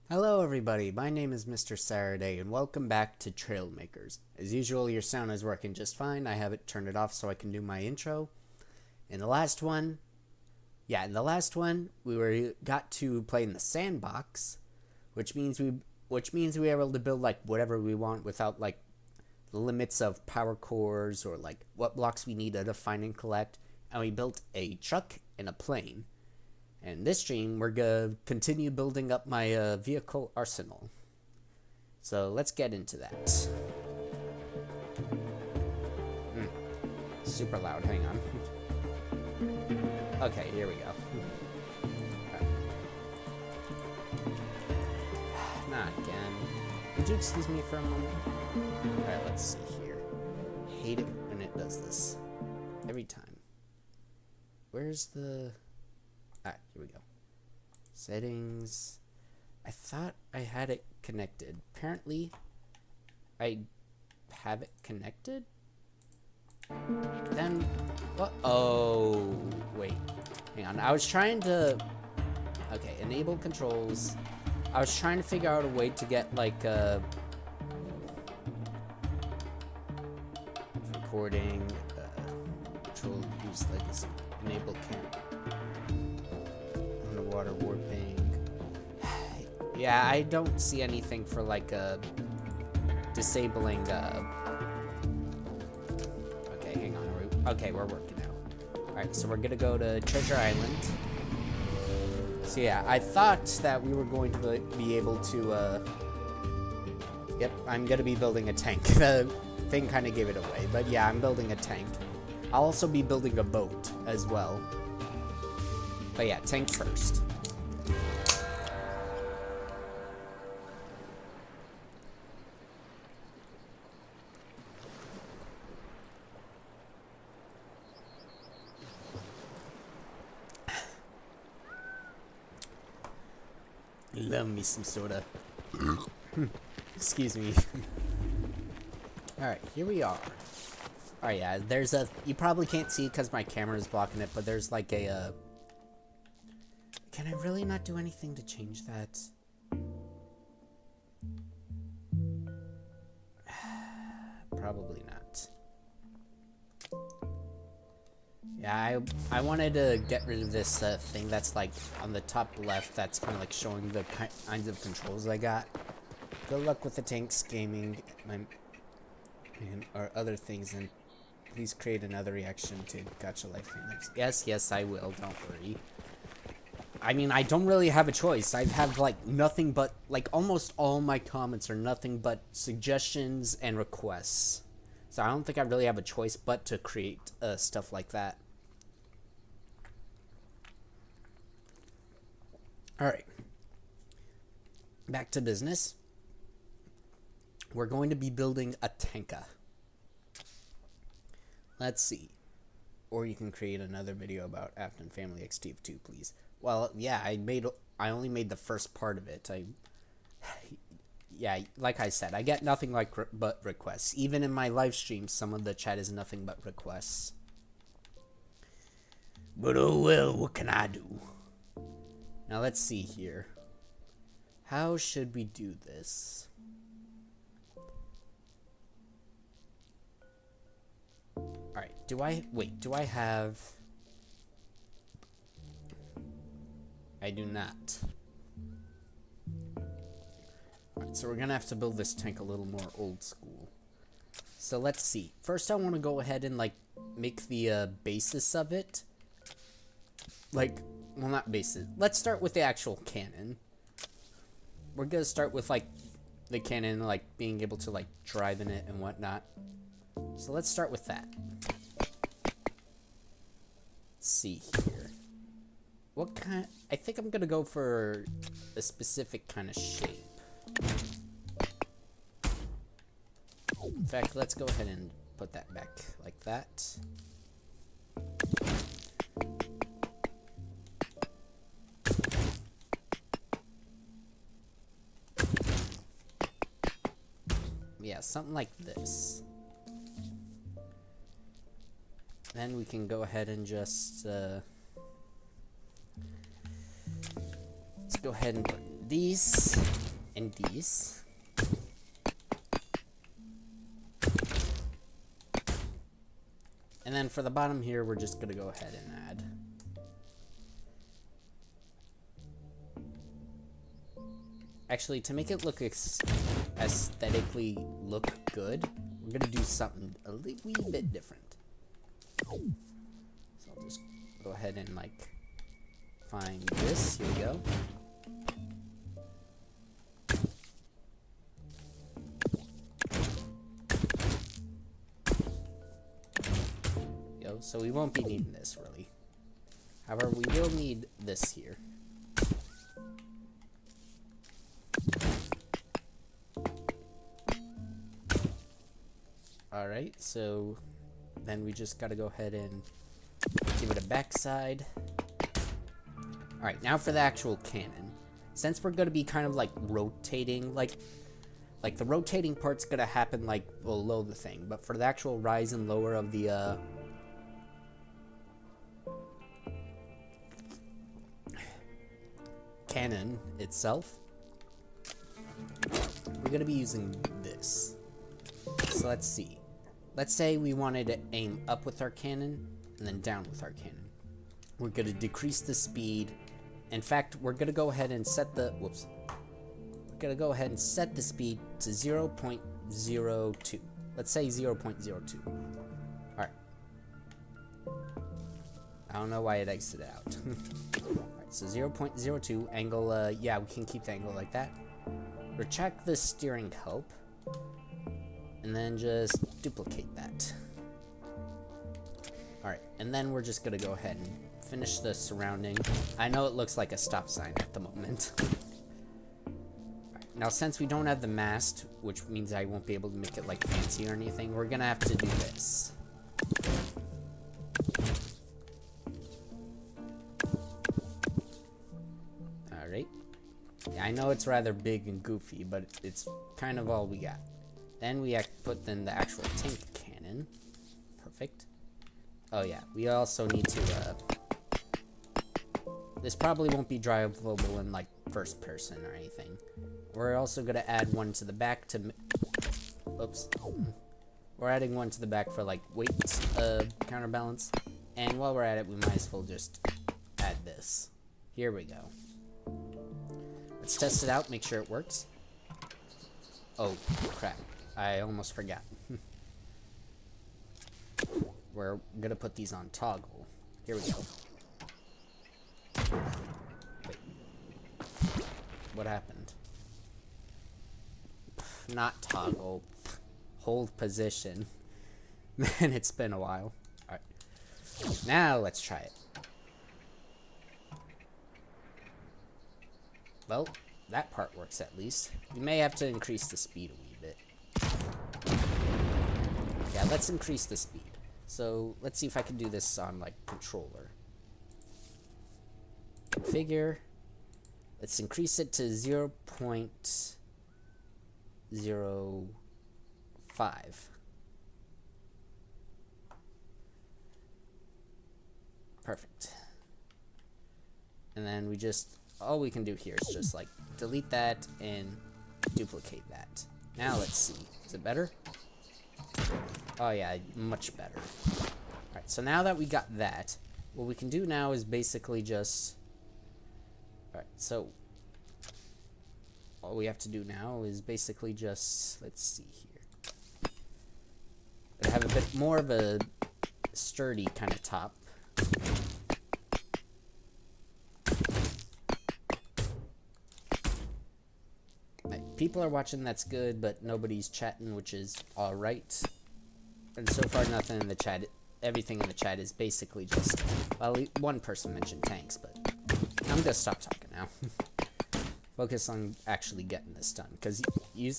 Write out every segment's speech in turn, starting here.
Hello everybody, my name is Mr. Saturday and welcome back to Trailmakers. As usual, your sound is working just fine. I have it turned it off so I can do my intro. In the last one, we got to play in the sandbox, which means we were able to build like whatever we want without like the limits of power cores or like what blocks we needed to find and collect. And we built a truck and a plane. And this stream, we're going to continue building up my vehicle arsenal. So let's get into that. Super loud, hang on. Okay, here we go. Not again. Would you excuse me for a moment? Alright, let's see here. Hate it when it does this. Every time. Where's the... Alright, here we go. Settings. I thought I had it connected. Apparently, I have it connected? Then, what? Oh, wait. Hang on. I was trying to... Okay, enable controls. I was trying to figure out a way to get, like, recording, control, use legacy, enable camera. Water warping. Yeah, I don't see anything for like disabling okay, hang on. Okay, we're working out. Alright, so we're gonna go to Treasure Island. So yeah, I thought that we were going to be able to yep, I'm gonna be building a tank. The thing kinda gave it away, but yeah, I'm building a tank. I'll also be building a boat as well. But yeah, tank first. Love me some soda. Excuse me. Alright, here we are. Alright, yeah, there's a... You probably can't see because my camera is blocking it, but there's like a... Can I really not do anything to change that? Probably not. Yeah, I wanted to get rid of this thing that's like on the top left that's kind of like showing the kinds of controls I got. Good luck with the tanks, gaming, or other things, and please create another reaction to Gacha Life Phoenix. Yes, I will, don't worry. I mean, I don't really have a choice. I have, like, nothing but, like, almost all my comments are nothing but suggestions and requests. So I don't think I really have a choice but to create stuff like that. Alright. Back to business. We're going to be building a tanka. Let's see. Or you can create another video about Afton Family XTF2, please. Well, yeah, I only made the first part of it. Yeah, like I said, I get nothing but requests. Even in my live streams, some of the chat is nothing but requests. But oh well, what can I do? Now let's see here. How should we do this? Alright, do I have... I do not. Alright, so we're gonna have to build this tank a little more old school. So let's see. First I want to go ahead and like make the basis of it. Like, well, not basis. Let's start with the actual cannon. We're gonna start with like the cannon, like being able to like drive in it and whatnot. So let's start with that. Let's see here. What kind? I think I'm gonna go for a specific kind of shape. In fact, let's go ahead and put that back like that. Yeah, something like this. Then we can go ahead and just let's go ahead and put these and these. And then for the bottom here, we're just gonna go ahead and add. Actually, to make it look aesthetically look good, we're gonna do something a wee bit different. So I'll just go ahead and like find this. Here we go. So we won't be needing this really. However, we will need this here. Alright, so then we just gotta go ahead and give it a backside. Alright, now for the actual cannon. Since we're gonna be kind of like rotating, like the rotating part's gonna happen like below the thing, but for the actual rise and lower of the cannon itself, we're gonna be using this. So let's see. Let's say we wanted to aim up with our cannon and then down with our cannon. We're gonna decrease the speed. In fact, we're gonna go ahead and set the We're gonna go ahead and set the speed to 0.02. Let's say 0.02. Alright. I don't know why it exited out. Alright, so 0.02 angle, yeah, we can keep the angle like that. Recheck the steering help. And then just duplicate that. Alright, and then we're just gonna go ahead and finish the surrounding. I know it looks like a stop sign at the moment. Alright, now since we don't have the mast, which means I won't be able to make it like fancy or anything, we're gonna have to do this. Alright. Yeah, I know it's rather big and goofy, but it's kind of all we got. Then we put in the actual tank cannon. Perfect. Oh yeah, we also need to, this probably won't be drivable in like first person or anything. We're also gonna add one to the back to, oops. We're adding one to the back for like weight, counterbalance. And while we're at it, we might as well just add this. Here we go. Let's test it out, make sure it works. Oh, crap. I almost forgot. We're gonna put these on toggle. Here we go. Wait. What happened? Not toggle. Hold position. Man, it's been a while. Alright. Now let's try it. Well, that part works at least. We may have to increase the speed a wee bit. Yeah, let's increase the speed. So let's see if I can do this on like controller. Configure. Let's increase it to 0.05. Perfect. And then we just, all we can do here is just like delete that and duplicate that. Now let's see. Is it better? Oh yeah, much better. Alright, so now that we got that, what we can do now is basically just... Alright, so all we have to do now is basically just, let's see here. Gonna have a bit more of a sturdy kind of top. People are watching, that's good, but nobody's chatting, which is alright. And so far, nothing in the chat. Everything in the chat is basically just, well, one person mentioned tanks, but I'm gonna stop talking now. Focus on actually getting this done, because you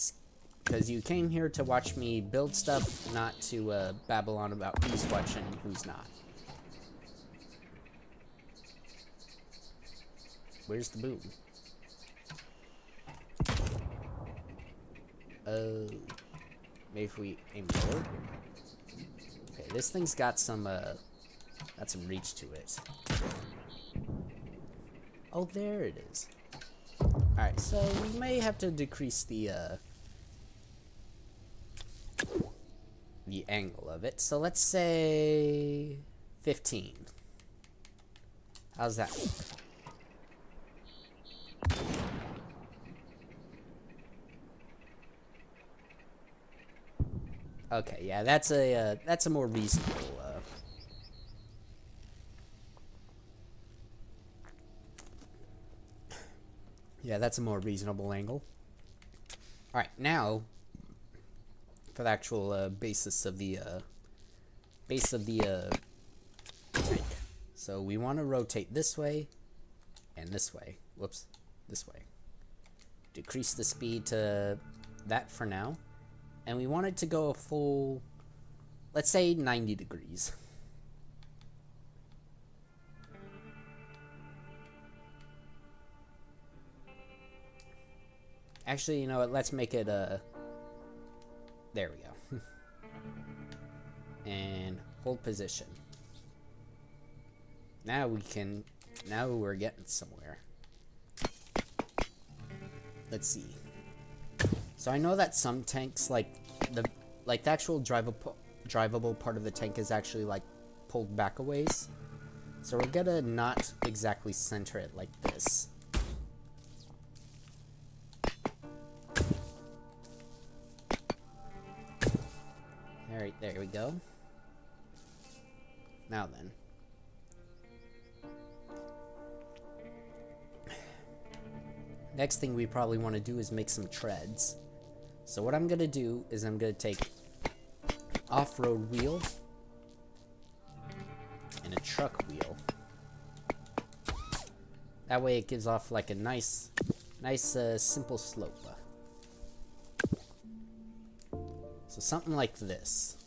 came here to watch me build stuff, not to babble on about who's watching and who's not. Where's the boom? Maybe if we aim lower. Okay, this thing's got some reach to it. Oh, there it is. Alright, so we may have to decrease the angle of it. So let's say 15. How's that look? Okay, yeah, that's a more reasonable yeah, that's a more reasonable angle. All right, now for the actual basis of the base of the tank. So we want to rotate this way and this way. Whoops, this way. Decrease the speed to that for now. And we want it to go a full, let's say 90 degrees. Actually, you know what, let's make it there we go. And hold position. Now we're getting somewhere. Let's see. So I know that some tanks, like the actual drivable part of the tank is actually like pulled back a ways. So we're gonna not exactly center it like this. Alright, there we go. Now then. Next thing we probably want to do is make some treads. So what I'm going to do is I'm going to take off-road wheel and a truck wheel. That way it gives off like a nice simple slope. So something like this.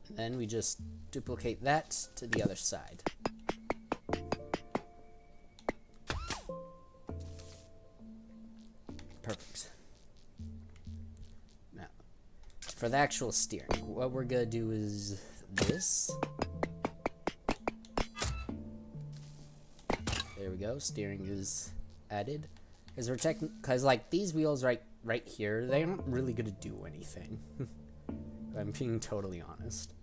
And then we just duplicate that to the other side. Perfect. Now, for the actual steering, what we're gonna do is this. There we go. Steering is added. Because like these wheels right here, they're not really gonna do anything. I'm being totally honest.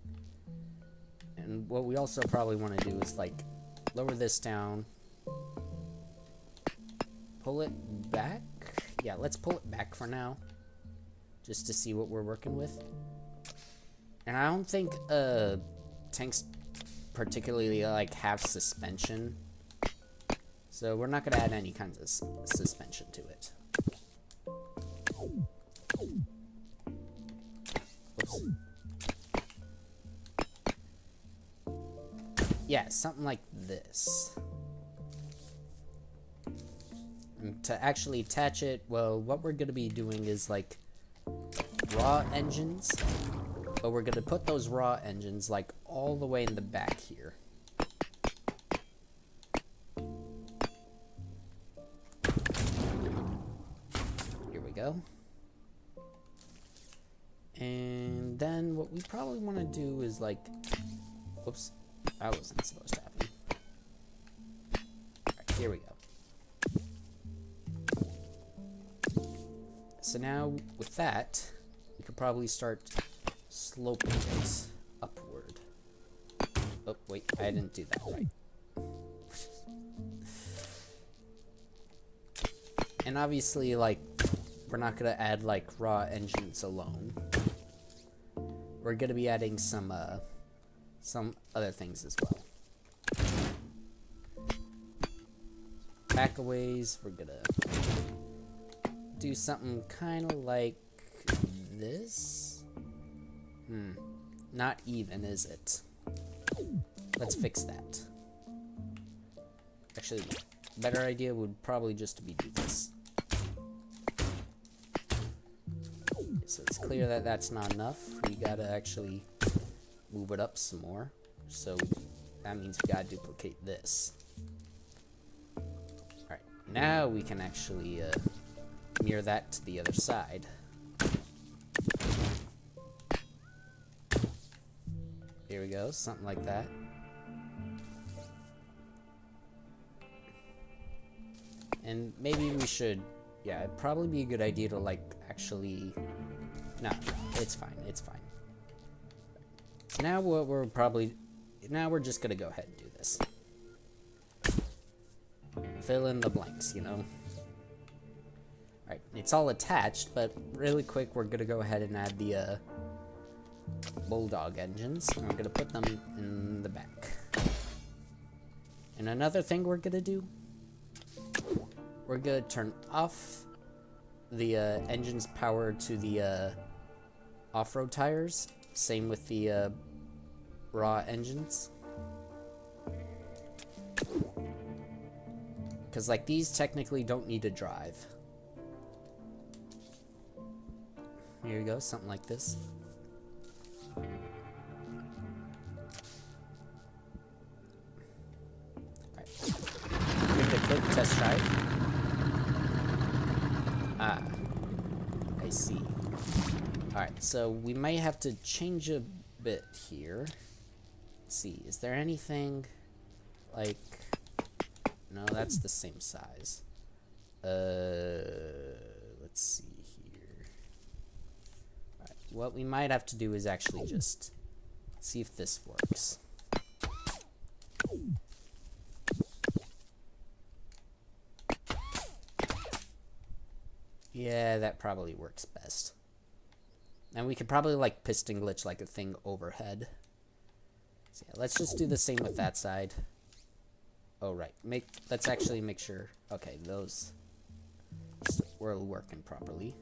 And what we also probably want to do is like lower this down, pull it back. Yeah, let's pull it back for now, just to see what we're working with. And I don't think tanks particularly like have suspension, so we're not gonna add any kinds of suspension to it. Oops. Yeah, something like this. And to actually attach it, well, what we're gonna be doing is like raw engines, but we're gonna put those raw engines like all the way in the back here. Here we go. And then what we probably want to do is like, whoops, that wasn't supposed to happen. Alright, here we go. So now with that, we could probably start sloping it upward. Oh, wait, I didn't do that right. And obviously, like, we're not gonna add like raw engines alone. We're gonna be adding some other things as well. Backaways, we're gonna do something kind of like this. Not even, is it? Let's fix that. Actually, better idea would probably just be do this. So it's clear that that's not enough. We gotta actually move it up some more. So that means we gotta duplicate this. Alright, now we can actually mirror that to the other side. Here we go, something like that. And maybe we should, yeah, it'd probably be a good idea to like actually, no, it's fine, it's fine. Now what we're probably, now we're just gonna go ahead and do this. Fill in the blanks, you know? Alright, it's all attached, but really quick we're gonna go ahead and add the Bulldog engines, and we're gonna put them in the back. And another thing we're gonna do, we're gonna turn off the engine's power to the off-road tires. Same with the raw engines. Because like these technically don't need to drive. Here you go, something like this. Give it a quick test drive. Ah, I see. Alright, so we might have to change a bit here. Let's see, is there anything like... No, that's the same size. Let's see here. Alright, what we might have to do is actually just see if this works. Yeah, that probably works best. And we could probably like piston glitch like a thing overhead. So yeah, let's just do the same with that side. Oh right, let's actually make sure. Okay, those were working properly.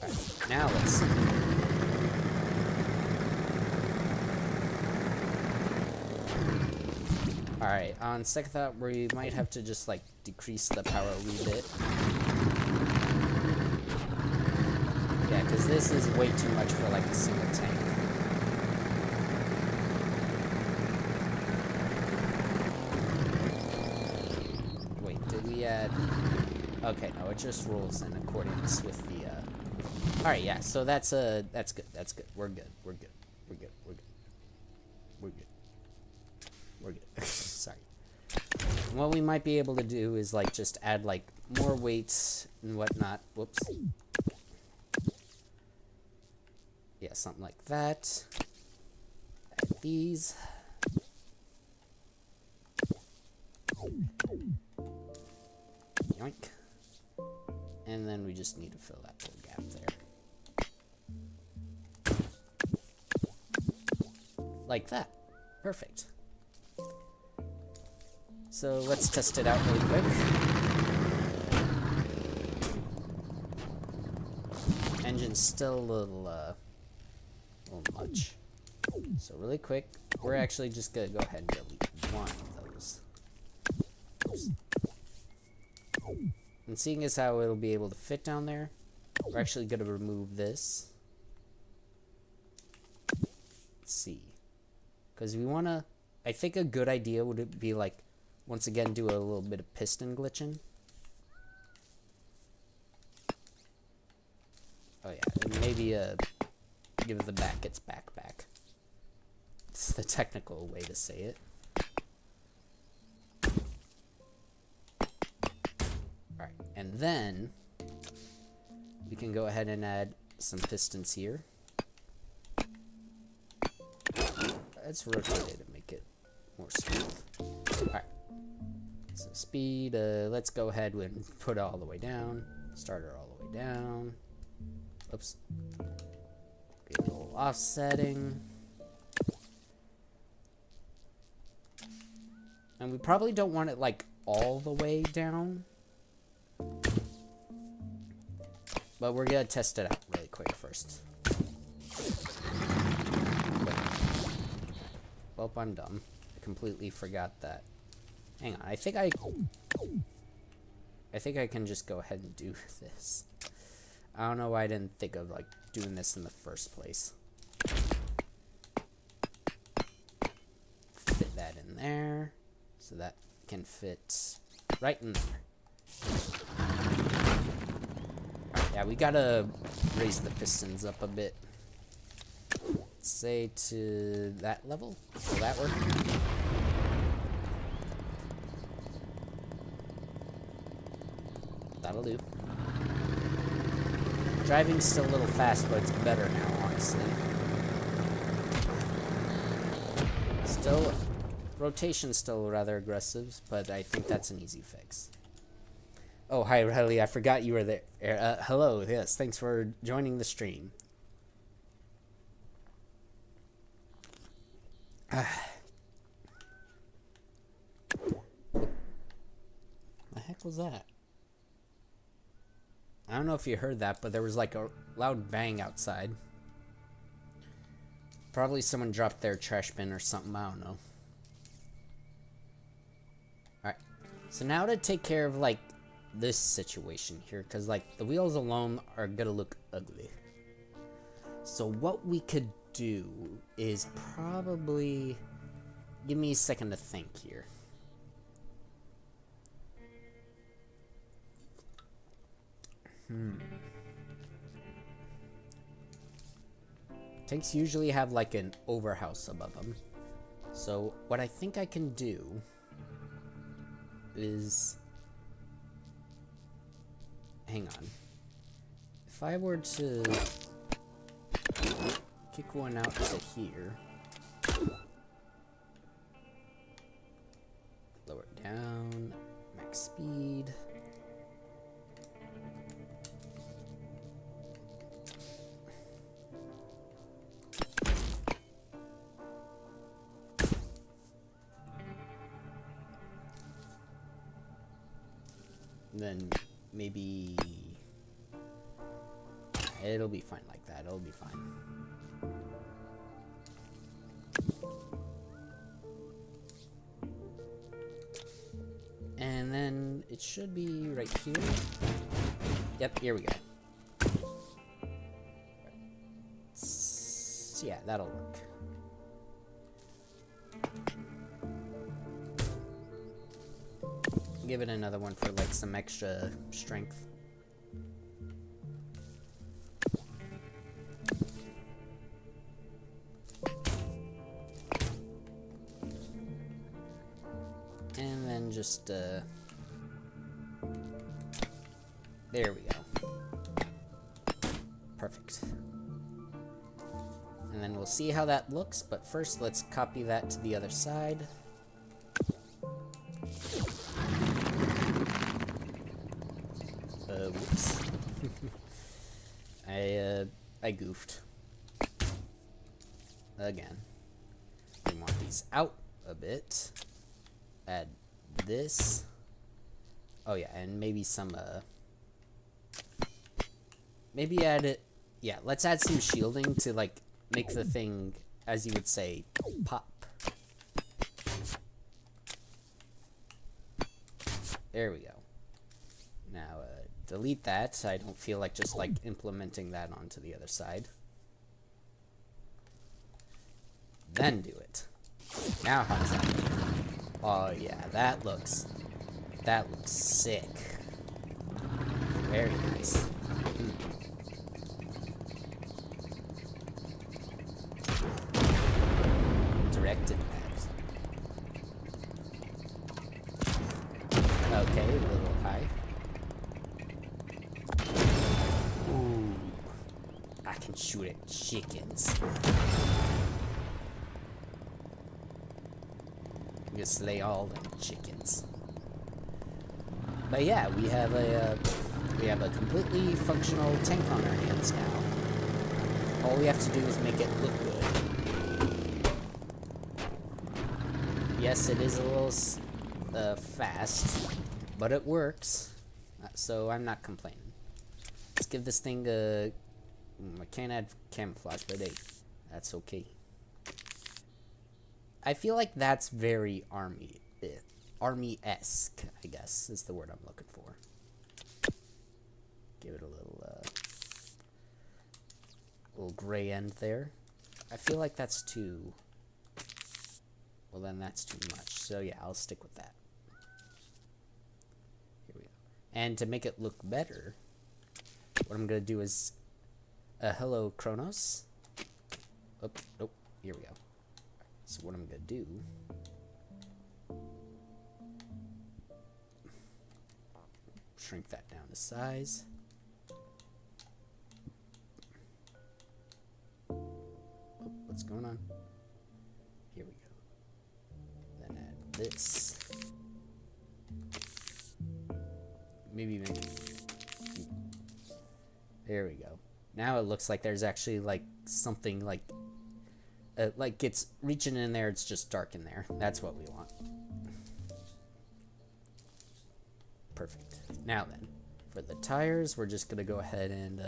Alright, now let's see. Alright, on second thought, we might have to just like decrease the power a wee bit. Yeah, because this is way too much for like a single tank. Wait, did we add... Okay, no, it just rolls in accordance with the... Alright, yeah, so that's good, that's good. We're good, we're good, we're good, we're good. We're good. We're good. Sorry. What we might be able to do is like just add like more weights and whatnot. Whoops. Yeah, something like that. Add these. Yoink. And then we just need to fill that little gap there. Like that. Perfect. So let's test it out really quick. Engine's still a little much. So really quick, we're actually just gonna go ahead and delete one of those. Oops. And seeing as how it'll be able to fit down there, we're actually gonna remove this. Let's see. Because we wanna, I think a good idea would be like, once again, do a little bit of piston glitching. Oh yeah, and maybe give the back its back. It's the technical way to say it. Alright, and then we can go ahead and add some pistons here. Let's rotate it and make it more smooth. Alright. So speed, let's go ahead and put it all the way down. Starter all the way down. Oops. Get a little offsetting. And we probably don't want it like all the way down. But we're gonna test it out really quick first. Well, I'm dumb. I completely forgot that. Hang on, I think I can just go ahead and do this. I don't know why I didn't think of like doing this in the first place. Fit that in there, so that can fit right in there. Right, yeah, we gotta raise the pistons up a bit. Let's say to that level. Will that work? That'll do. Driving's still a little fast, but it's better now, honestly. Still, rotation's still rather aggressive, but I think that's an easy fix. Oh, hi, Riley. I forgot you were there. Hello. Yes, thanks for joining the stream. The heck was that? I don't know if you heard that, but there was like a loud bang outside. Probably someone dropped their trash bin or something. I don't know. Alright. So now to take care of like this situation here, because like the wheels alone are gonna look ugly. So what we could do is probably, give me a second to think here. Tanks usually have like an overhouse above them. So what I think I can do is, hang on. If I were to kick one out to here, lower it down, max speed. Then maybe it'll be fine like that. It'll be fine. And then it should be right here. Yep, here we go. Yeah, that'll work. Give it another one for like some extra strength. And then just there we go. Perfect. And then we'll see how that looks, but first let's copy that to the other side. Whoops. I goofed. Again. We want these out a bit. Add this. Oh yeah, and maybe some, maybe add it, yeah, let's add some shielding to, like, make the thing, as you would say, pop. There we go. Now, delete that. I don't feel like just, like, implementing that onto the other side. Then do it. Now how does that look? Oh, yeah, that looks sick. Very nice. Directed that. Okay, a little high. Ooh. I can shoot at chickens. I'm gonna slay all the chickens. But yeah, we have a completely functional tank on our hands now. All we have to do is make it look good. Yes, it is a little fast, but it works. So I'm not complaining. Let's give this thing a. I can't add camouflage, but hey, that's okay. I feel like that's very army-esque, I guess, is the word I'm looking for. Give it a little gray end there. I feel like that's too, well then that's too much. So yeah, I'll stick with that. Here we go. And to make it look better, what I'm gonna do is, hello Kronos. Oh, nope, here we go. So what I'm gonna do, shrink that down to size. Oh, what's going on? Here we go. Then add this. Maybe make it. There we go. Now it looks like there's actually like something like it's reaching in there. It's just dark in there. That's what we want. Perfect. Now then, for the tires, we're just gonna go ahead and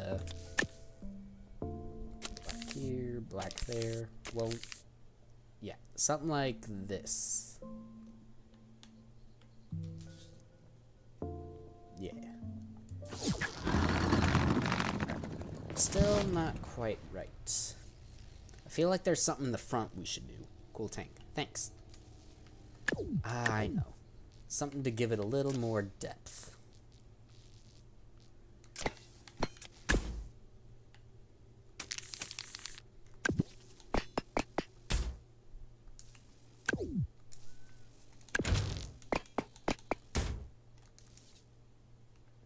black here, black there. Well, yeah, something like this. Yeah. Still not quite right. I feel like there's something in the front we should do. Cool tank. Thanks. I know. Something to give it a little more depth.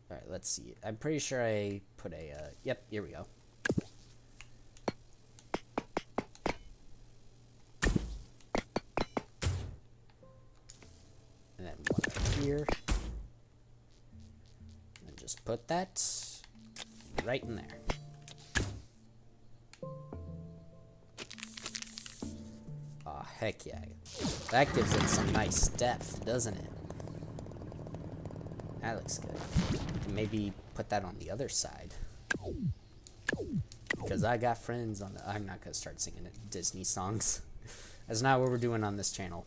Alright, let's see. I'm pretty sure I put a, yep, here we go. And then one up here. And just put that right in there. Aw, heck yeah. That gives it some nice depth, doesn't it? That looks good. Maybe put that on the other side. Because I got friends on the... I'm not going to start singing Disney songs. That's not what we're doing on this channel.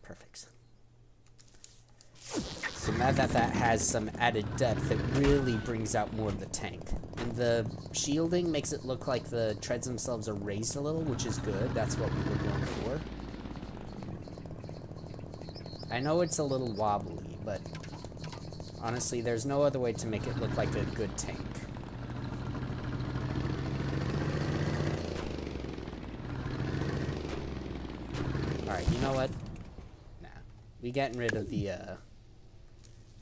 Perfect. So now that that has some added depth, it really brings out more of the tank. And the shielding makes it look like the treads themselves are raised a little, which is good. That's what we were going for. I know it's a little wobbly, but honestly, there's no other way to make it look like a good tank. Alright, you know what? Nah. We getting rid of the,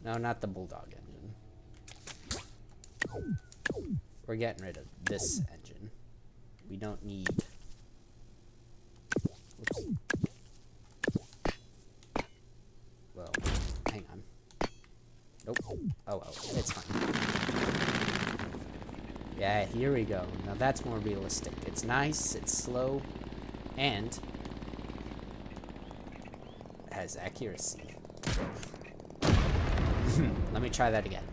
no, not the Bulldog engine. We're getting rid of this engine. We don't need... Oops. Well, hang on. Nope. Oh well, it's fine. Yeah, here we go. Now that's more realistic. It's nice, it's slow, and it has accuracy. Let me try that again.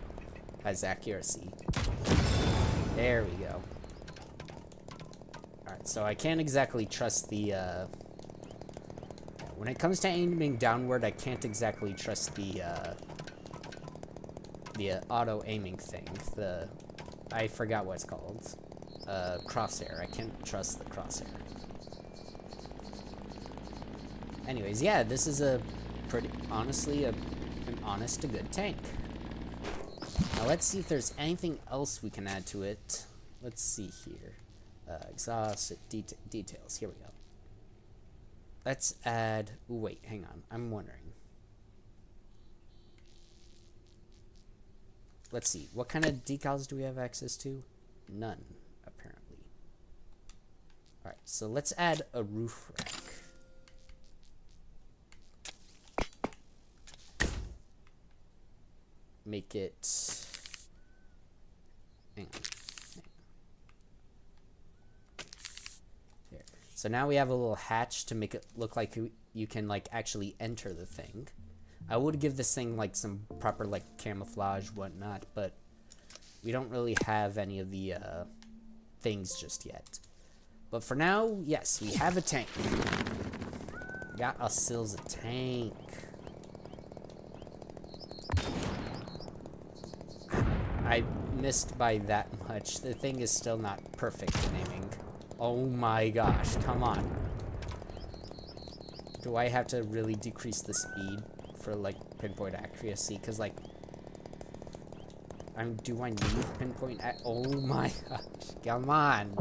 Has accuracy. There we go. Alright, so I can't exactly trust the, when it comes to aiming downward, I can't exactly trust the auto-aiming thing. I forgot what it's called. Crosshair. I can't trust the crosshair. Anyways, yeah, this is a pretty, honestly, an honest to good tank. Now let's see if there's anything else we can add to it. Let's see here. Exhaust, details. Here we go. Let's add... Ooh, wait, hang on. I'm wondering. Let's see. What kind of decals do we have access to? None, apparently. Alright, so let's add a roof rack. Make it... Hang on. There. So now we have a little hatch to make it look like you can, like, actually enter the thing. I would give this thing, like, some proper, like, camouflage, whatnot, but we don't really have any of the, things just yet. But for now, yes, we have a tank. Got ourselves a tank. I missed by that much. The thing is still not perfect in aiming. Oh my gosh, come on. Do I have to really decrease the speed for, like, pinpoint accuracy? Because, like, do I need pinpoint oh my gosh, come on.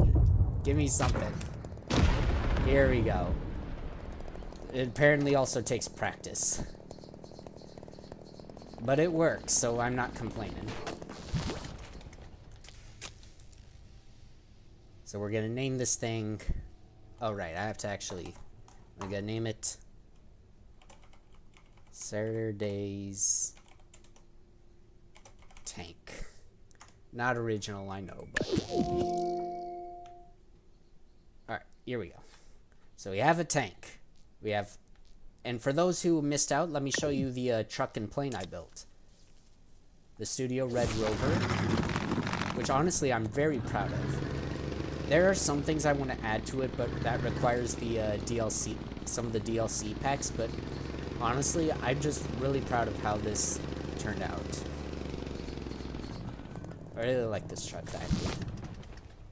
Give me something. Here we go. It apparently also takes practice. But it works, so I'm not complaining. So we're gonna name this thing... Oh, right, I have to actually... I'm gonna name it... Saturday's... Tank. Not original, I know, but... Alright, here we go. So we have a tank. We have... And for those who missed out, let me show you the truck and plane I built. The Studio Red Rover. Which honestly, I'm very proud of. There are some things I want to add to it, but that requires the DLC, some of the DLC packs, but honestly, I'm just really proud of how this turned out. I really like this truck actually.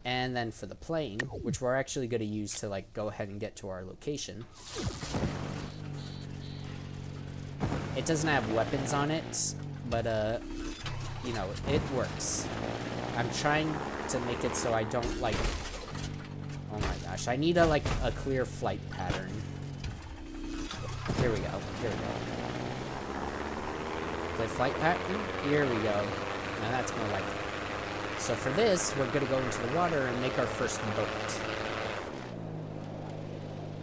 And then for the plane, which we're actually going to use to like go ahead and get to our location. It doesn't have weapons on it, but you know, it works. I'm trying to make it so I don't like... Oh my gosh, I need a clear flight pattern. Here we go, here we go. Clear flight pattern? Here we go. Now that's more like it. So for this, we're gonna go into the water and make our first boat.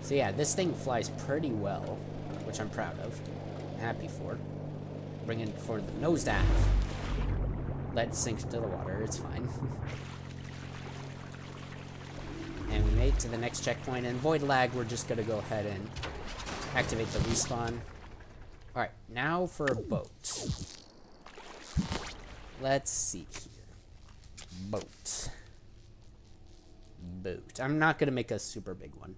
So yeah, this thing flies pretty well, which I'm proud of. I'm happy for. Bring it for the nosedive. Let it sink into the water, it's fine. And we made it to the next checkpoint, and void lag, we're just gonna go ahead and activate the respawn. Alright, now for a boat. Let's see here. Boat. Boat. I'm not gonna make a super big one.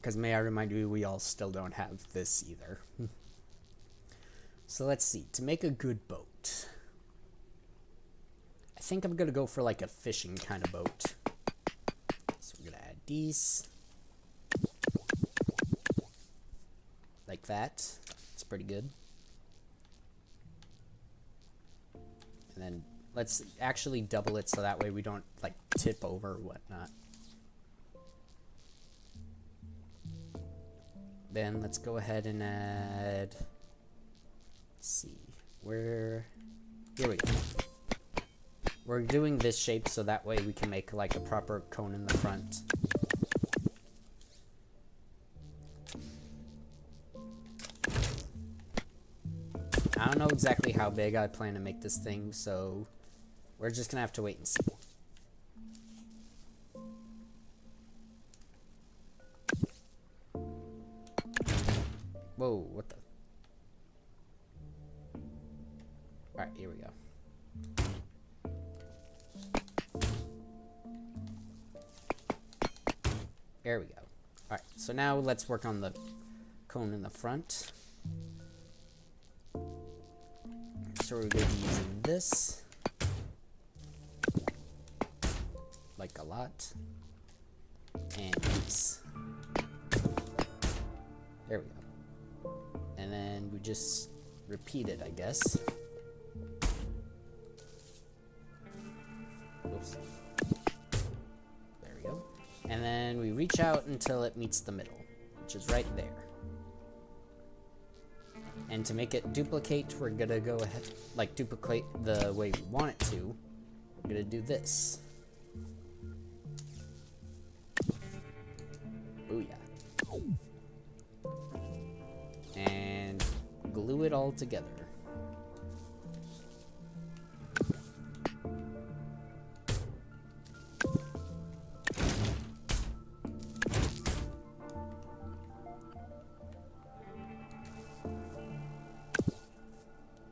Because may I remind you, we all still don't have this either. So let's see. To make a good boat, I think I'm gonna go for like a fishing kind of boat. So we're gonna add these. Like that. It's pretty good. And then let's actually double it so that way we don't like tip over or whatnot. Then let's go ahead and add... Let's see, here we go. We're doing this shape so that way we can make like a proper cone in the front. I don't know exactly how big I plan to make this thing, so we're just gonna have to wait and see. Whoa, what the? Alright, here we go. There we go. Alright, so now let's work on the cone in the front. So we're going to be using this. Like a lot. And these. There we go. And then we just repeat it, I guess. Oops. There we go. And then we reach out until it meets the middle, which is right there. And to make it duplicate, we're gonna go ahead, like duplicate the way we want it to. We're gonna do this. Booyah. And glue it all together.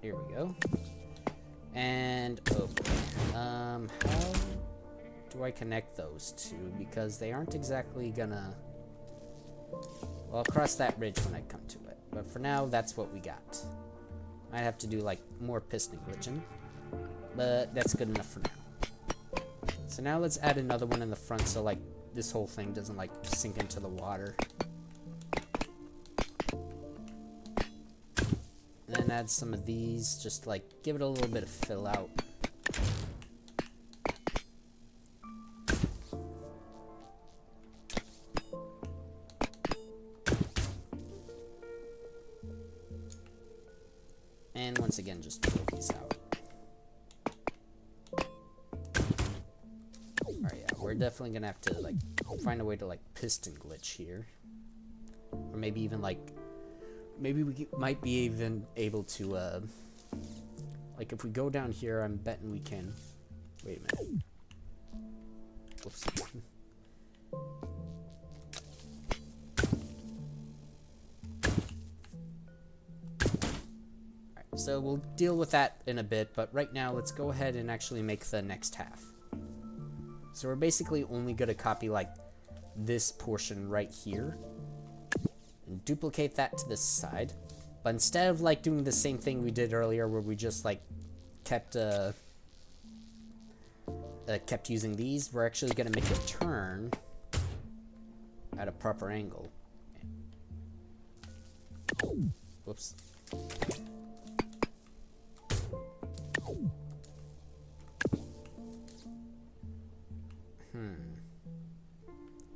Here we go. And oh boy. How do I connect those two? Because they aren't exactly gonna... Well, I'll cross that bridge when I come to it. But for now, that's what we got. Might have to do like more piston glitching. But that's good enough for now. So now let's add another one in the front so like this whole thing doesn't like sink into the water. And then add some of these, just like give it a little bit of fill out. just pull these out. Alright, yeah, we're definitely gonna have to, like, find a way to, like, piston glitch here. Or maybe even, like, maybe we might be even able to, like, if we go down here, I'm betting we can... Wait a minute. Whoops. Alright, so we'll deal with that in a bit, but right now, let's go ahead and actually make the next half. So we're basically only going to copy, like, this portion right here. And duplicate that to this side. But instead of, like, doing the same thing we did earlier where we just, like, kept using these, we're actually going to make a turn at a proper angle. Whoops.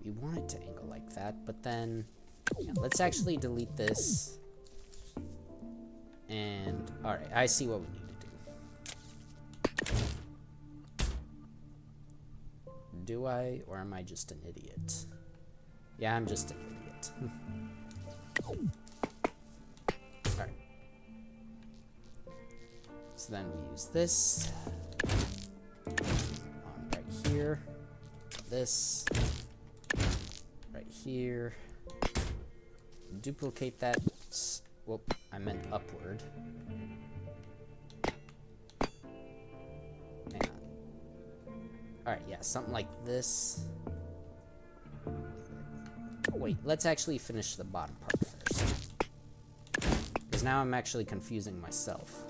We want it to angle like that, but then yeah, let's actually delete this. And alright, I see what we need to do. Do I, or am I just an idiot? Yeah, I'm just an idiot. Alright. So then we use this. Right here. This. Right here. Duplicate that. Whoop, I meant upward. Hang on. Alright, yeah, something like this. Wait, let's actually finish the bottom part first. Because now I'm actually confusing myself.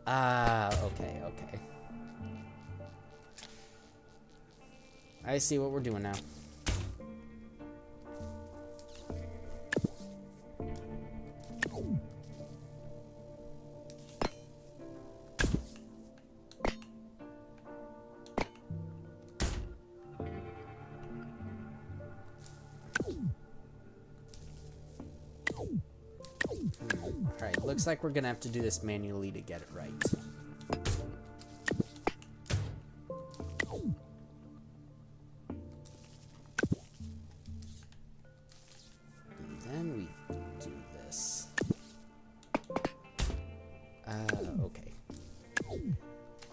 Ah, okay, okay. I see what we're doing now. Alright, looks like we're gonna have to do this manually to get it right. And then we do this. Okay.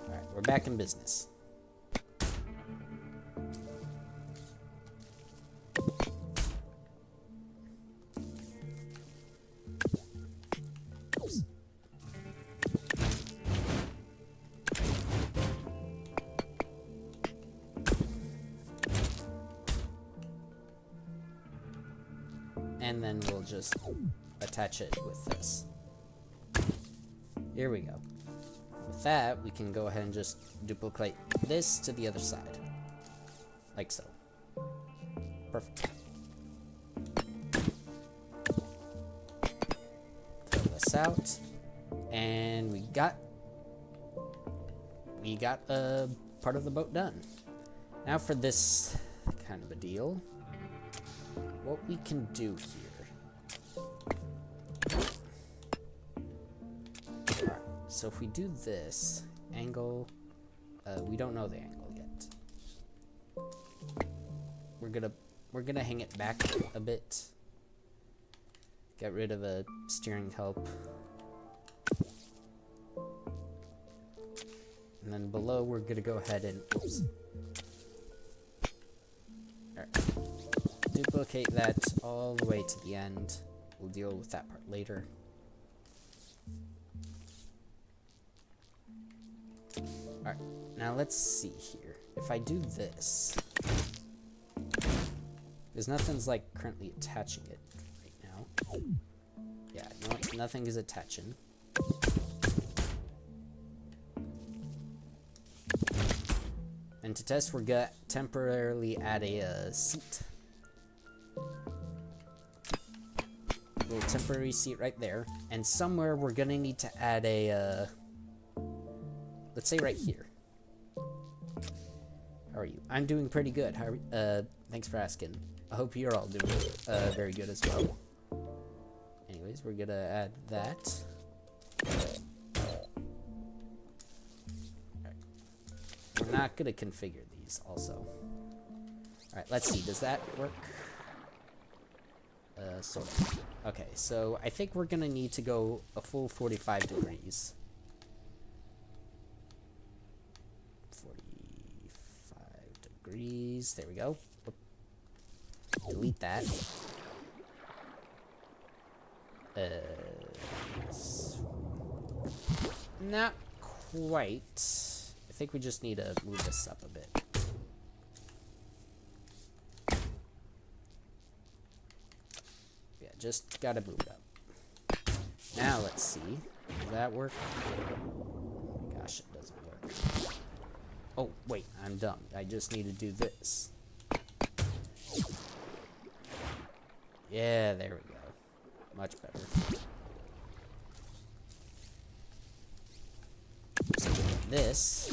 Alright, we're back in business. And then we'll just attach it with this. Here we go. With that, we can go ahead and just duplicate this to the other side. Like so. Perfect. Throw this out. And we got a part of the boat done. Now for this kind of a deal. What we can do here. Alright, so if we do this, angle, we don't know the angle yet. We're gonna hang it back a bit. Get rid of a steering help. And then below we're gonna go ahead and, oops. Alright. Duplicate that all the way to the end. We'll deal with that part later. Alright, now let's see here. If I do this, because nothing's like currently attaching it right now. Yeah, no, nothing is attaching. And to test, we're gonna temporarily add a seat. Little temporary seat right there, and somewhere we're gonna need to add a let's say right here. How are you? I'm doing pretty good. How are, thanks for asking. I hope you're all doing very good as well. Anyways, we're gonna add that. we're not gonna configure these also. Alright, let's see, does that work? Sort of. Okay, so I think we're gonna need to go a full 45 degrees. 45 degrees, there we go. Delete that. Not quite. I think we just need to move this up a bit. Yeah, just gotta move it up. Now let's see. Does that work? Oh my gosh, it doesn't work. Oh, wait, I'm dumb. I just need to do this. Yeah, there we go. Much better. So this,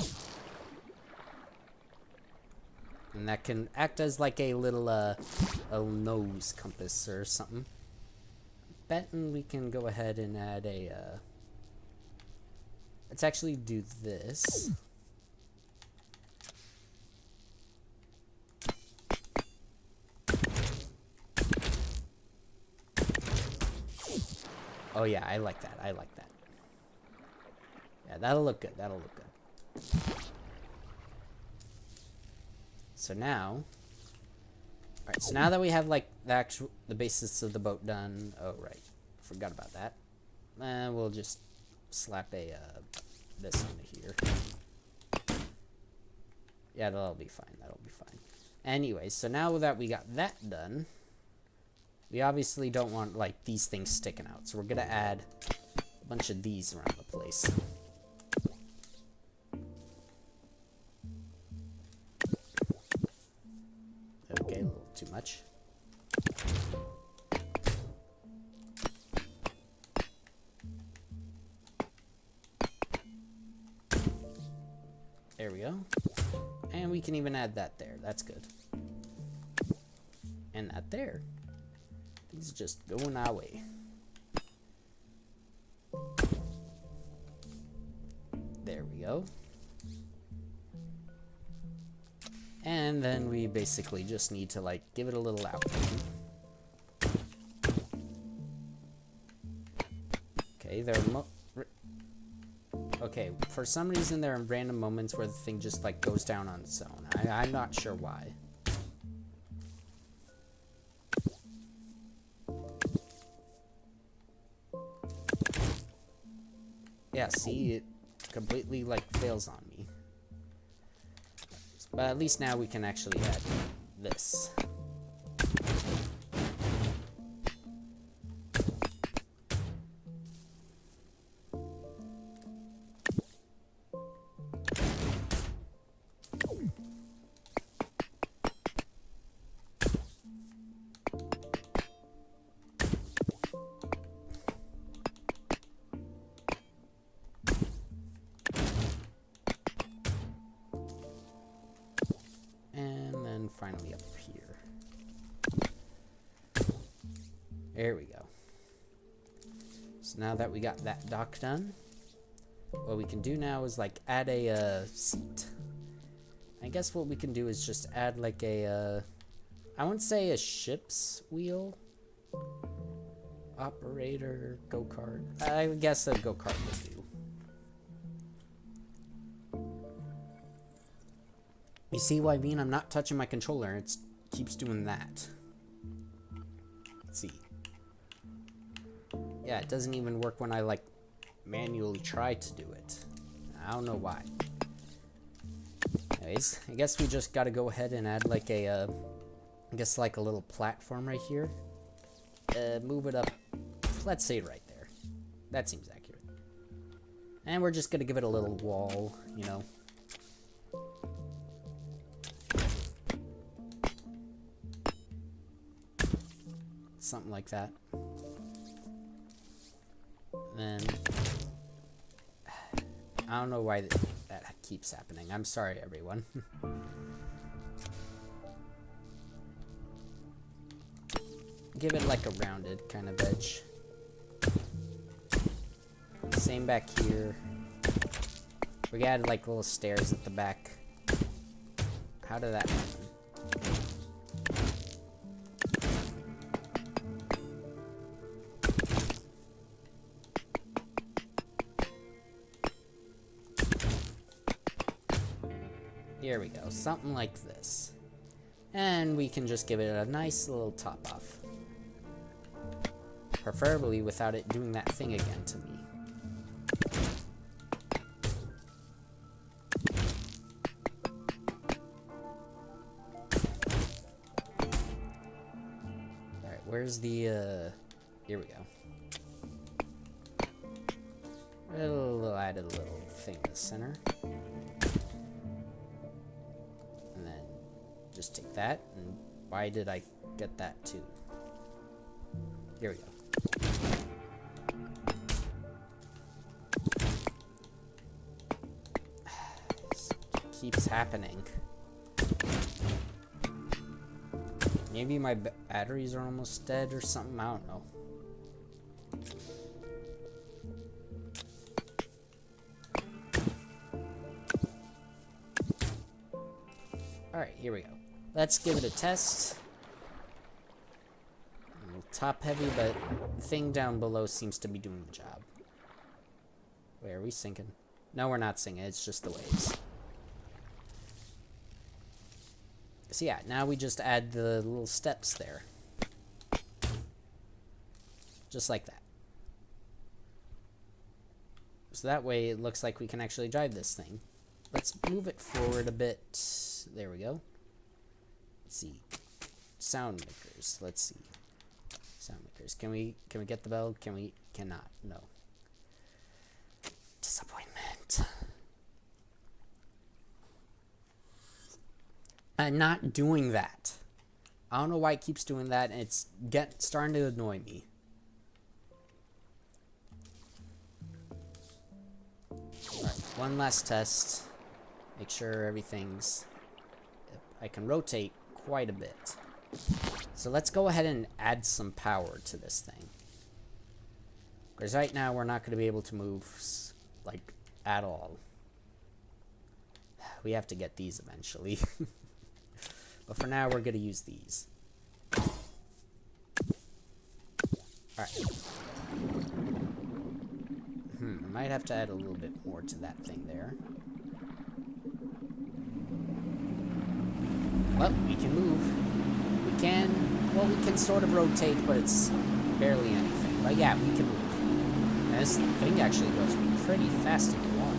and that can act as like a little nose compass or something. Betting we can go ahead and add a let's actually do this. Oh yeah, I like that. I like that. Yeah, that'll look good. That'll look good. So now, alright, so now that we have like the basis of the boat done, oh right, forgot about that. We'll just slap a this into here. Yeah, that'll be fine. That'll be fine. Anyway, so now that we got that done, we obviously don't want like these things sticking out, so we're gonna add a bunch of these around the place. Okay, a little too much. There we go. And we can even add that there. That's good. And that there. Things are just going our way. There we go. And then we basically just need to like give it a little outline. Okay, okay, for some reason there are random moments where the thing just like goes down on its own. I'm not sure why. Yeah, see, it completely like fails on me. But at least now we can actually add this. Finally up here. There we go. So now that we got that dock done, what we can do now is like add a seat. I guess what we can do is just add like a I wouldn't say a ship's wheel operator go-kart. I guess a go-kart would do. You see what I mean? I'm not touching my controller. It keeps doing that. Let's see. Yeah, it doesn't even work when I, like, manually try to do it. I don't know why. Anyways, I guess we just gotta go ahead and add, like, I guess, like, a little platform right here. Move it up, let's say right there. That seems accurate. And we're just gonna give it a little wall, you know. Something like that. Then I don't know why that keeps happening. I'm sorry, everyone. Give it like a rounded kind of edge. Same back here. We added like little stairs at the back. How did that happen? Here we go, something like this. And we can just give it a nice little top off. Preferably without it doing that thing again to me. Alright, where's the, here we go. We'll add a little thing in the center. And then just take that, and why did I get that too? Here we go. Keeps happening. Maybe my batteries are almost dead or something, I don't know. Alright, here we go. Let's give it a test. A little top heavy, but the thing down below seems to be doing the job. Wait, are we sinking? No, we're not sinking, it's just the waves. So yeah, now we just add the little steps there. Just like that. So that way it looks like we can actually drive this thing. Let's move it forward a bit. There we go. Let's see. Sound makers. Let's see. Sound makers. Can we get the bell? Cannot. No. Disappointment. I'm not doing that. I don't know why it keeps doing that, and it's starting to annoy me. Alright, one last test. Make sure everything's... I can rotate quite a bit. So let's go ahead and add some power to this thing. Because right now we're not going to be able to move, like, at all. We have to get these eventually. But for now, we're going to use these. Alright. I might have to add a little bit more to that thing there. Well, we can move. We can sort of rotate, but it's barely anything. But yeah, we can move. And this thing actually goes pretty fast in the water.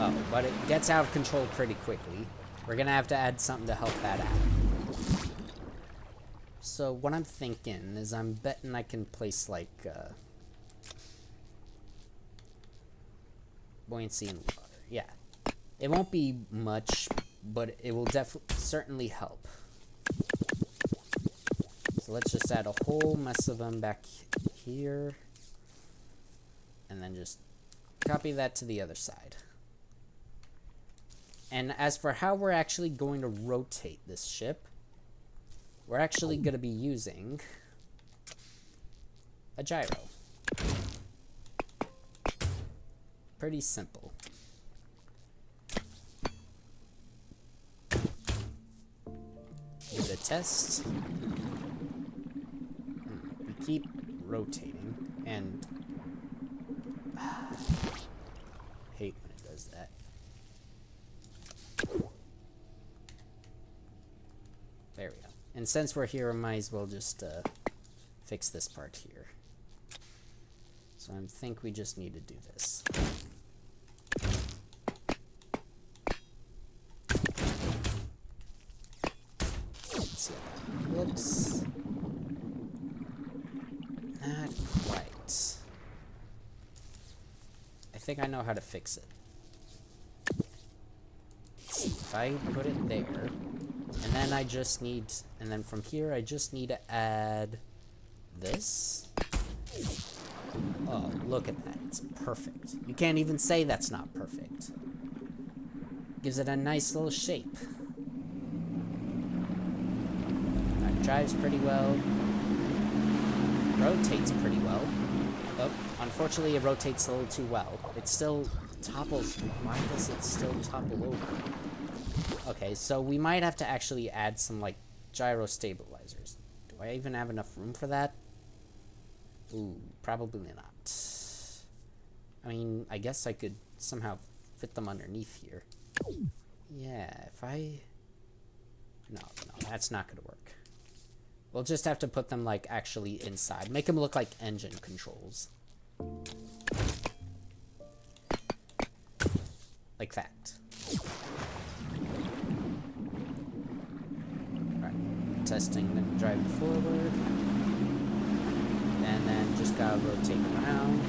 Oh, but it gets out of control pretty quickly. We're gonna have to add something to help that out. So what I'm thinking is I'm betting I can place like buoyancy in water. Yeah, it won't be much, but it will certainly help. So let's just add a whole mess of them back here, and then just copy that to the other side. And as for how we're actually going to rotate this ship, we're actually going to be using a gyro. Pretty simple. Give it a test. We keep rotating, and hate when it does that. There we go. And since we're here, I might as well just fix this part here. So I think we just need to do this. Let's see how that looks. Not quite. I think I know how to fix it. If I put it there, and then I just need, and then from here I just need to add this. Oh, look at that, it's perfect. You can't even say that's not perfect. Gives it a nice little shape. That drives pretty well. Rotates pretty well. Oh, unfortunately it rotates a little too well. It still topples. Why does it still topple over? Okay, so we might have to actually add some, like, gyro stabilizers. Do I even have enough room for that? Ooh, probably not. I mean, I guess I could somehow fit them underneath here. Yeah, if I... No, that's not gonna work. We'll just have to put them, like, actually inside. Make them look like engine controls. Like that. Alright, testing, then driving forward. And then just gotta rotate around.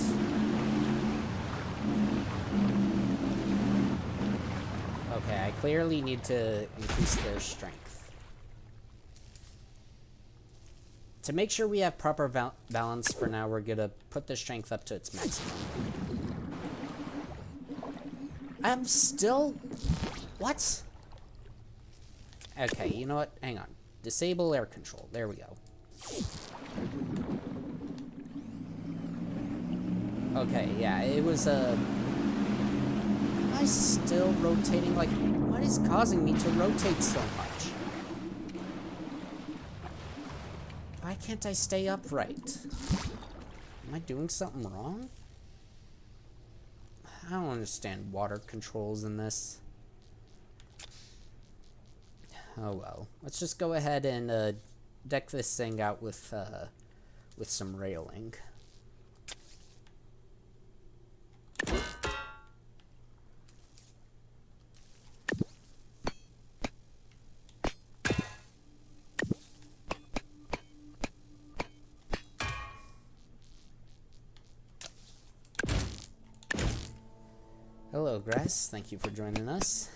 Okay, I clearly need to increase their strength. To make sure we have proper balance for now, we're gonna put the strength up to its maximum. I'm still... What? Okay, you know what? Hang on. Disable air control. There we go. Okay, yeah, it was Am I still rotating? Like, what is causing me to rotate so much? Why can't I stay upright? Am I doing something wrong? I don't understand water controls in this. Oh well. Let's just go ahead and deck this thing out with some railing. Hello, Grass. Thank you for joining us.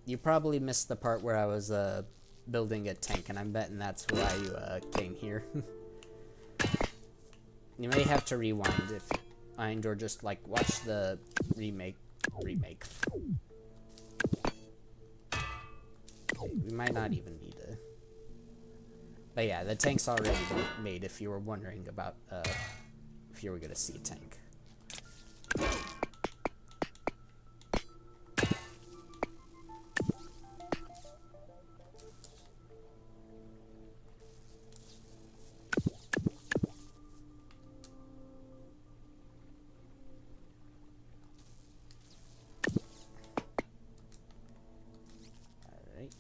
You probably missed the part where I was building a tank, and I'm betting that's why you came here. You may have to rewind if you mind, or just like watch the remake. Okay, we might not even need to. But yeah, the tank's already made. If you were wondering about if you were gonna see a tank. Alright.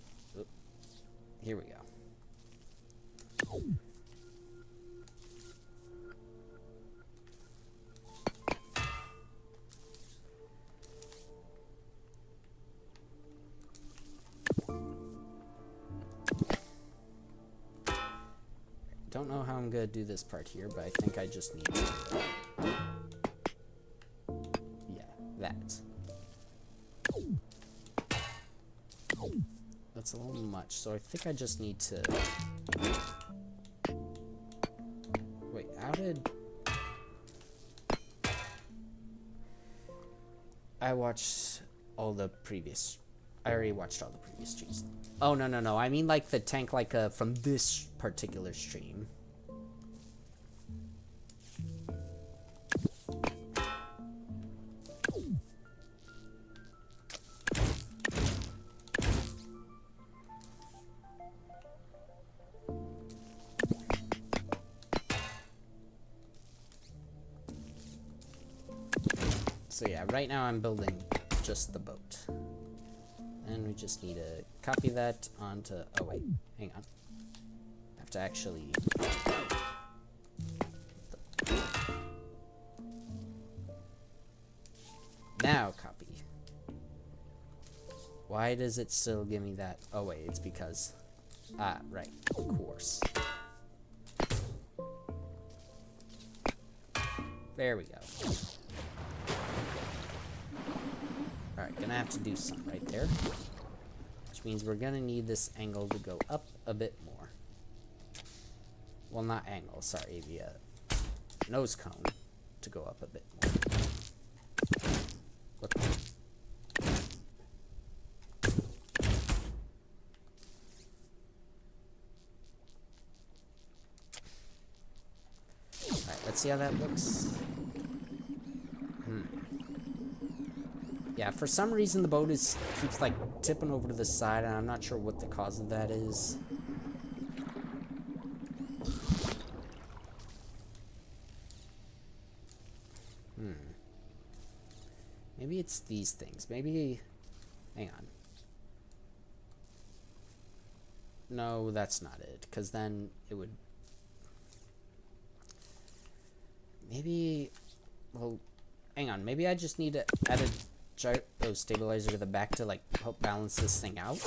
Here we go. Don't know how I'm gonna do this part here, but I think I just need to. Yeah, that. That's a little much, so I think I just need to... Wait, how did... I watched all the previous... I already watched all the previous streams. Oh, no. I mean, like, the tank, like, from this particular stream. So, yeah, right now I'm building just the boat. And we just need to copy that onto... Oh, wait. Hang on. I have to actually... Now copy. Why does it still give me that? Oh, wait. It's because... Ah, right. Of course. There we go. Alright, gonna have to do some right there. Which means we're gonna need this angle to go up a bit more. Well, not angle, sorry, the nose cone to go up a bit more. What the? Alright, let's see how that looks. Yeah, for some reason the boat keeps like tipping over to the side, and I'm not sure what the cause of that is. Maybe it's these things. Maybe... Hang on. No, that's not it, because then it would... Maybe... Well, hang on. Maybe I just need to add a gyro stabilizer to the back to, like, help balance this thing out.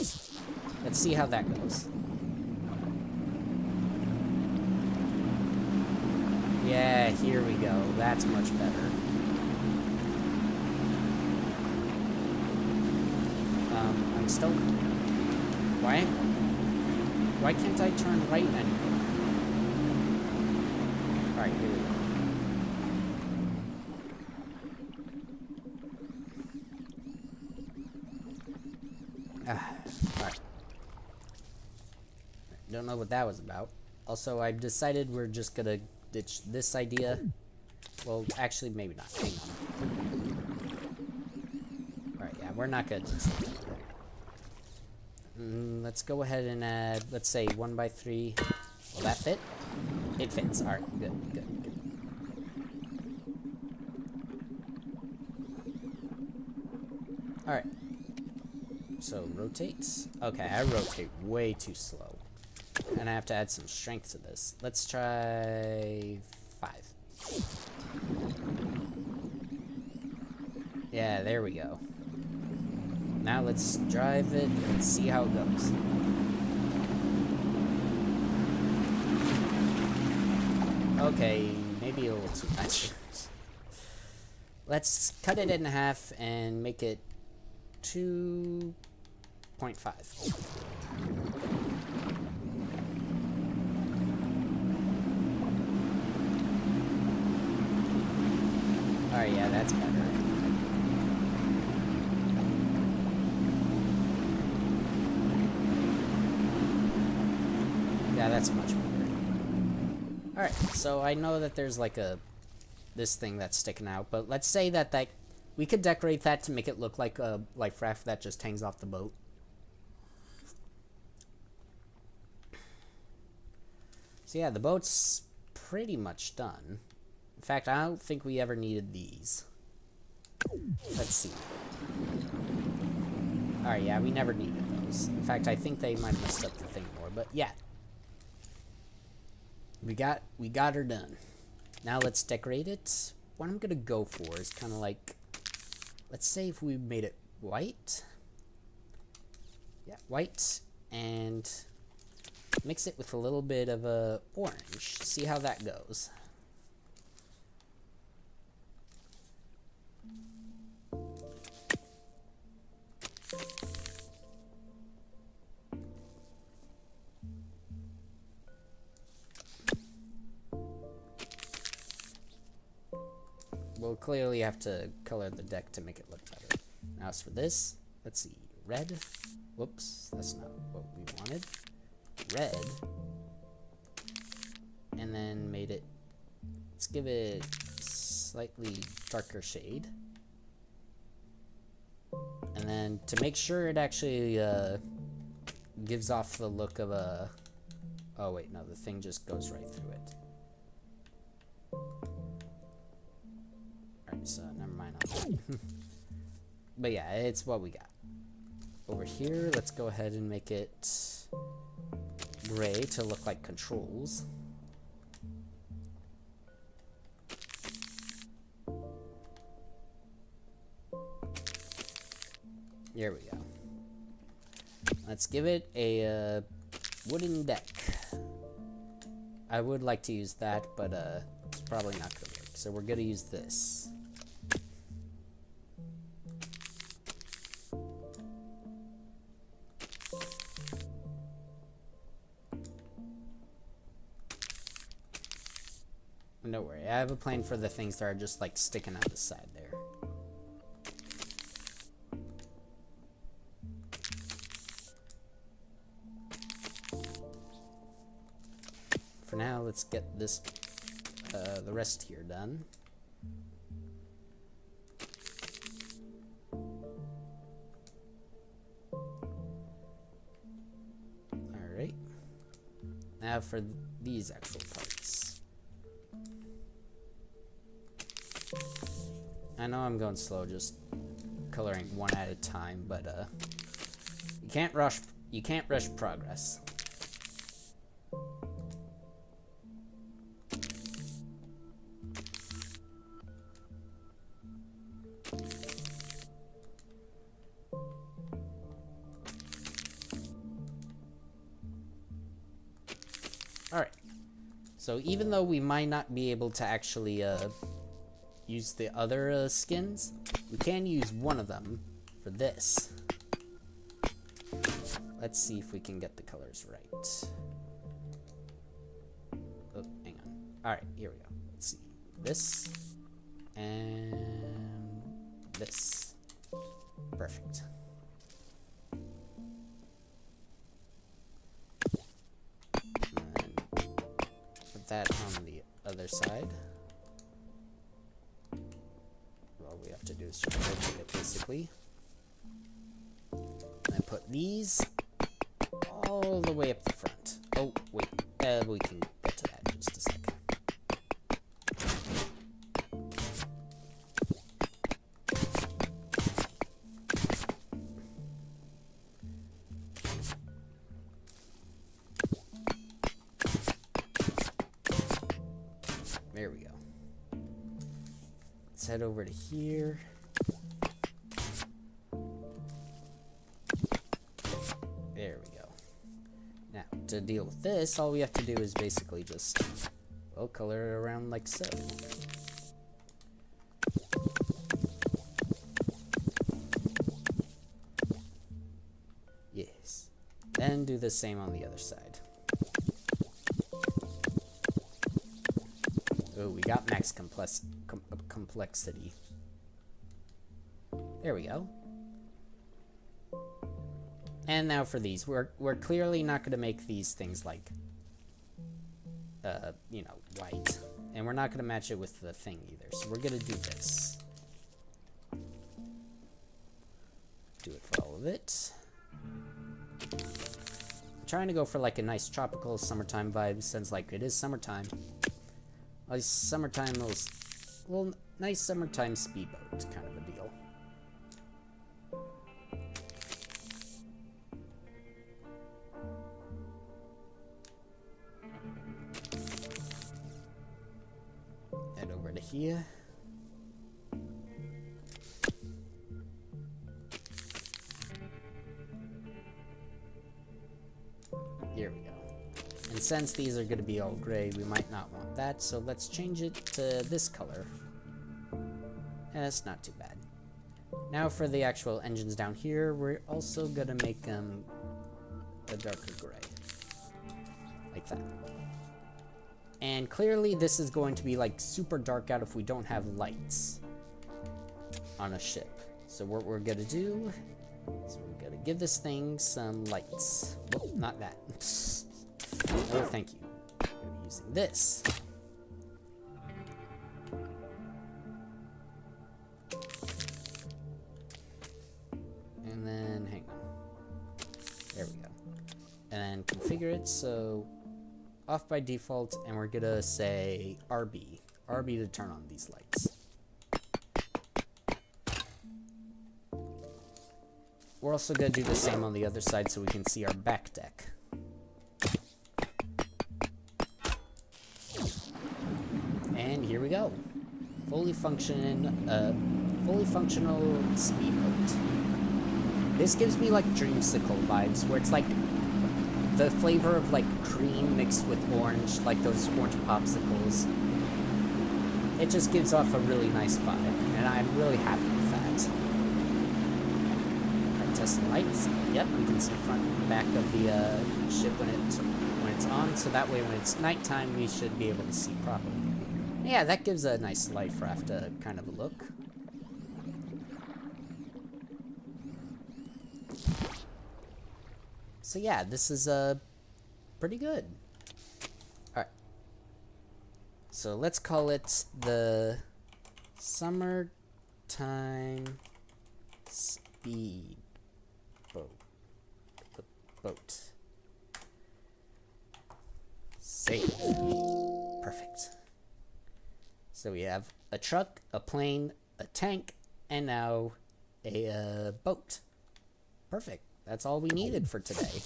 Let's see how that goes. Yeah, here we go. That's much better. I'm still... Why can't I turn right anymore? Alright, here we go. Alright. Don't know what that was about. Also, I've decided we're just gonna ditch this idea. Well, actually, maybe not. Hang on. Alright, yeah, we're not gonna do that. Let's go ahead and add, let's say, 1x3. Will that fit? It fits. Alright, good, good, good. Alright. So, rotate. Okay, I rotate way too slow. And I have to add some strength to this. Let's try 5. Yeah, there we go. Now let's drive it and see how it goes. Okay, maybe a little too much. Let's cut it in half and make it 2.5. Alright, yeah, that's better. Yeah, that's much better. Alright, so I know that there's like this thing that's sticking out, but let's say that we could decorate that to make it look like a life raft that just hangs off the boat. So yeah, the boat's pretty much done. In fact, I don't think we ever needed these. Let's see. Alright, yeah, we never needed those. In fact, I think they might have messed up the thing more, but yeah. We got her done. Now let's decorate it. What I'm gonna go for is kind of like, let's say if we made it white. Yeah, white, and mix it with a little bit of orange. See how that goes. We'll clearly have to color the deck to make it look better. Now as for this, let's see, red. Whoops, that's not what we wanted. Red. And then made it, let's give it slightly darker shade. And then to make sure it actually gives off the look of a, oh wait, no, the thing just goes right through it. Alright, so never mind on that. But yeah, it's what we got. Over here, let's go ahead and make it gray to look like controls. There we go. Let's give it a wooden deck. I would like to use that, but it's probably not going to work. So we're going to use this. Don't worry, I have a plan for the things that are just like sticking out the side there. For now, let's get this, the rest here done. Now for these actual parts. I know I'm going slow, just coloring one at a time, but you can't rush progress. Alright, so even though we might not be able to actually use the other skins, we can use one of them for this. Let's see if we can get the colors right. Oh, hang on. Alright, here we go. Let's see. This and this. Perfect. That on the other side. All we have to do is just rotate it basically. And put these all the way up the front. Oh, wait. We can get to that in just a second. There we go. Let's head over to here. There we go. Now, to deal with this, all we have to do is basically just, well, color it around like so. Yes. Then do the same on the other side. Oh, we got max complexity. There we go. And now for these, we're clearly not going to make these things like, you know, white, and we're not going to match it with the thing either. So we're going to do this. Do it for all of it. I'm trying to go for like a nice tropical summertime vibe, since like it is summertime. A summertime little nice summertime speedboat kind of a deal. Head over to here. Here we go. And since these are going to be all gray, we might not want that, so let's change it to this color. And that's not too bad. Now for the actual engines down here, we're also going to make them a darker gray. Like that. And clearly this is going to be like super dark out if we don't have lights on a ship. So what we're going to do is we're going to give this thing some lights. Well, not that. Oh, thank you. I'm going to be using this. And then, hang on. There we go. And then configure it so off by default, and we're going to say RB. RB to turn on these lights. We're also going to do the same on the other side so we can see our back deck. And here we go. Fully functional speedboat. This gives me like dreamsicle vibes, where it's like the flavor of like cream mixed with orange, like those orange popsicles. It just gives off a really nice vibe, and I'm really happy with that. Alright, testing lights. Yep, we can see front and back of the ship when it's on, so that way when it's nighttime we should be able to see properly. Yeah, that gives a nice light craft kind of a look. So yeah, this is pretty good. Alright. So let's call it the Summertime Speed Boat. Save. Perfect. So we have a truck, a plane, a tank, and now a boat. Perfect. That's all we needed for today.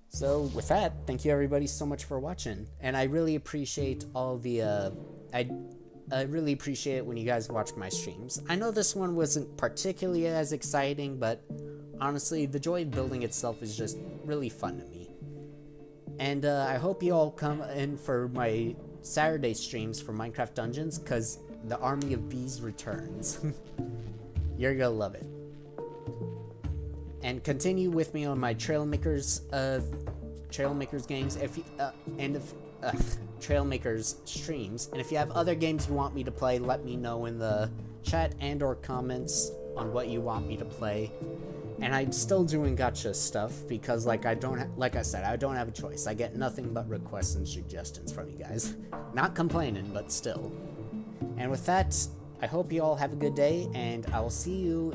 So with that, thank you everybody so much for watching, and I really appreciate all the I really appreciate it when you guys watch my streams. I know this one wasn't particularly as exciting, but honestly, the joy of building itself is just really fun to me. And I hope you all come in for my Saturday streams for Minecraft Dungeons, because the army of bees returns. You're gonna love it. And continue with me on my Trailmakers games, Trailmakers streams. And if you have other games you want me to play, let me know in the chat and or comments on what you want me to play. And I'm still doing gacha stuff because, like I said, I don't have a choice. I get nothing but requests and suggestions from you guys. Not complaining, but still. And with that, I hope you all have a good day, and I will see you